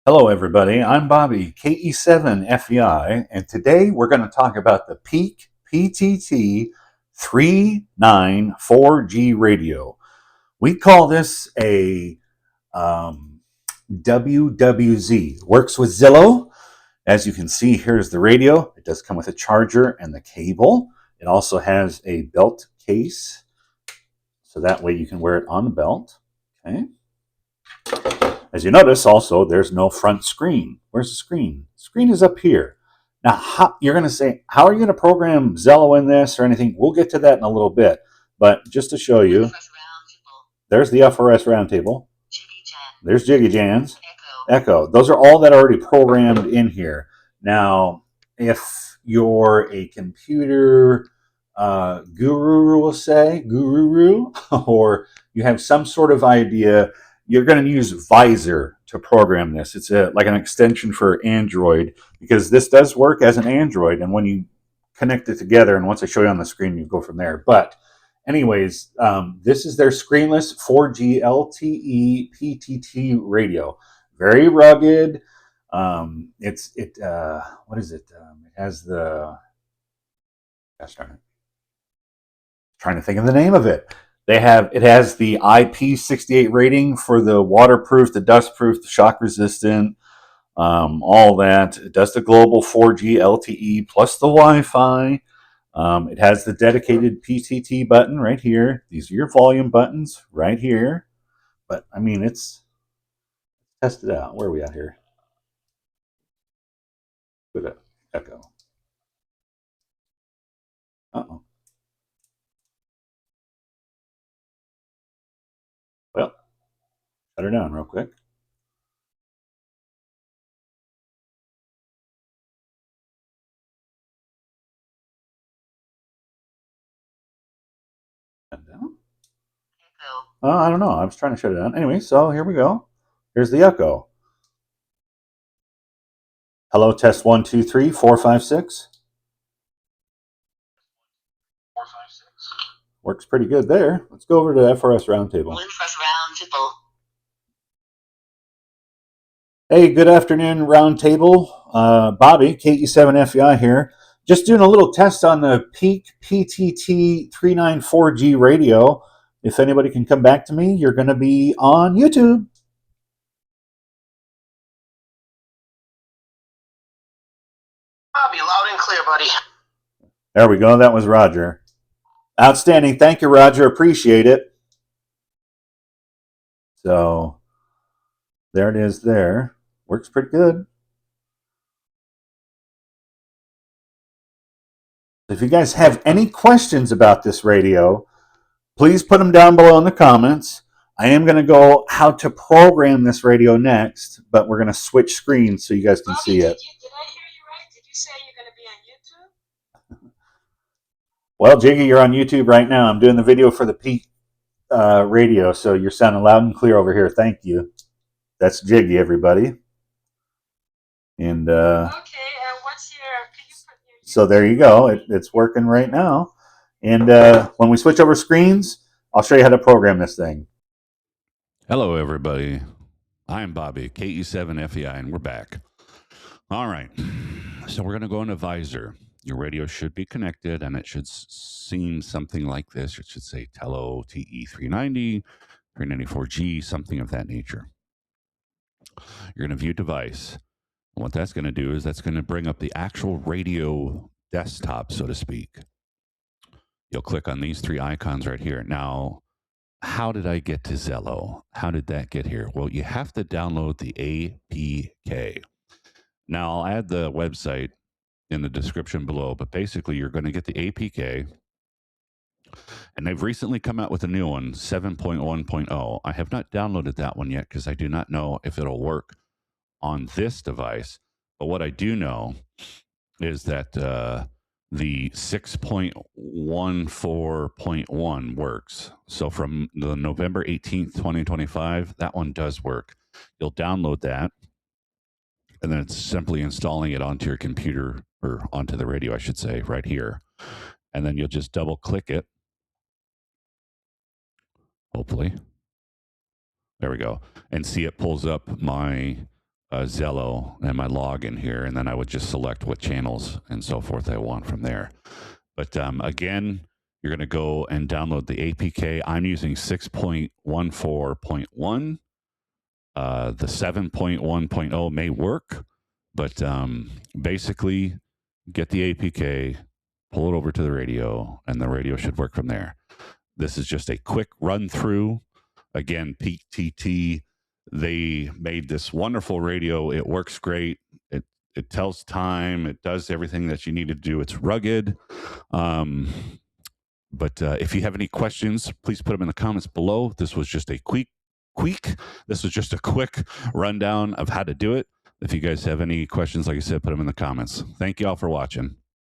Hello, everybody. I'm Bobby, KE7FEI, and today we're going to talk about the PeakPTT 394G radio. We call this a WWZ. Works with Zello. As you can see, here's the radio. It does come with a charger and the cable. It also has a belt case, so that way you can wear it on the belt. Okay. As you notice, also, there's no front screen. Where's the screen? Screen is up here. Now, you're going to say, how are you going to program Zello in this or anything? We'll get to that in a little bit. But just to show you, there's the FRS roundtable. There's Jiggy Jans. Echo. Those are all that are already programmed in here. Now, if you're a computer guru, we'll say, or you have some sort of idea, you're going to use Visor to program this. It's like an extension for Android, because this does work as an Android, and when you connect it together, and once I show you on the screen, you go from there. But anyways, this is their screenless 4G LTE PTT radio. Very rugged. What is it? It has the, gosh darn it, trying to think of the name of it. It has the IP68 rating for the waterproof, the dustproof, the shock resistant, all that. It does the global 4G LTE plus the Wi-Fi. It has the dedicated PTT button right here. These are your volume buttons right here. But I mean, it's test it out. Where are we at here? With an echo. Uh-oh. Well, shut her down real quick. Down. I don't know. I was trying to shut it down. Anyway, so here we go. Here's the echo. Hello, test 1, 2, 3, 4, 5, 6. Works pretty good there. Let's go over to FRS Roundtable. Hey, good afternoon, Roundtable. Bobby, KE7FEI here. Just doing a little test on the PeakPTT 394G radio. If anybody can come back to me, you're going to be on YouTube. Bobby, loud and clear, buddy. There we go. That was Roger. Outstanding. Thank you, Roger. Appreciate it. So there it is there. Works pretty good. If you guys have any questions about this radio, please put them down below in the comments. I am going to go how to program this radio next, but we're going to switch screens so you guys can see it. Did I hear you right? Did you say you're going to be on YouTube? Well, Jiggy, you're on YouTube right now. I'm doing the video for the Peak radio, so you're sounding loud and clear over here. Thank you. That's Jiggy, everybody. And okay, and what's your? Can you put your? So there you go. It's working right now. And when we switch over screens, I'll show you how to program this thing. Hello, everybody. I'm Bobby, KE7FEI, and we're back. All right. So we're going to go into Visor. Your radio should be connected, and it should seem something like this. It should say Tello TE390, 394G, something of that nature. You're going to view device. And what that's going to do is that's going to bring up the actual radio desktop, so to speak. You'll click on these three icons right here. Now, how did I get to Zello? How did that get here? Well, you have to download the APK. Now, I'll add the website in the description below, but basically you're going to get the APK, and they've recently come out with a new one, 7.1.0. I have not downloaded that one yet because I do not know if it'll work on this device, but what I do know is that the 6.14.1 works. So from the November 18th, 2025, that one does work. You'll download that, and then it's simply installing it onto your computer, or onto the radio, I should say, right here. And then you'll just double click it. Hopefully. There we go. And see, it pulls up my Zello and my login here, and then I would just select what channels and so forth I want from there. But again, you're going to go and download the APK. I'm using 6.14.1. The 7.1.0 may work, but basically get the APK, pull it over to the radio, and the radio should work from there. This is just a quick run through. Again, PeakPTT, they made this wonderful radio. It works great. It tells time. It does everything that you need to do. It's rugged. But if you have any questions, please put them in the comments below. This was just a quick rundown of how to do it. If you guys have any questions, like I said, put them in the comments. Thank you all for watching.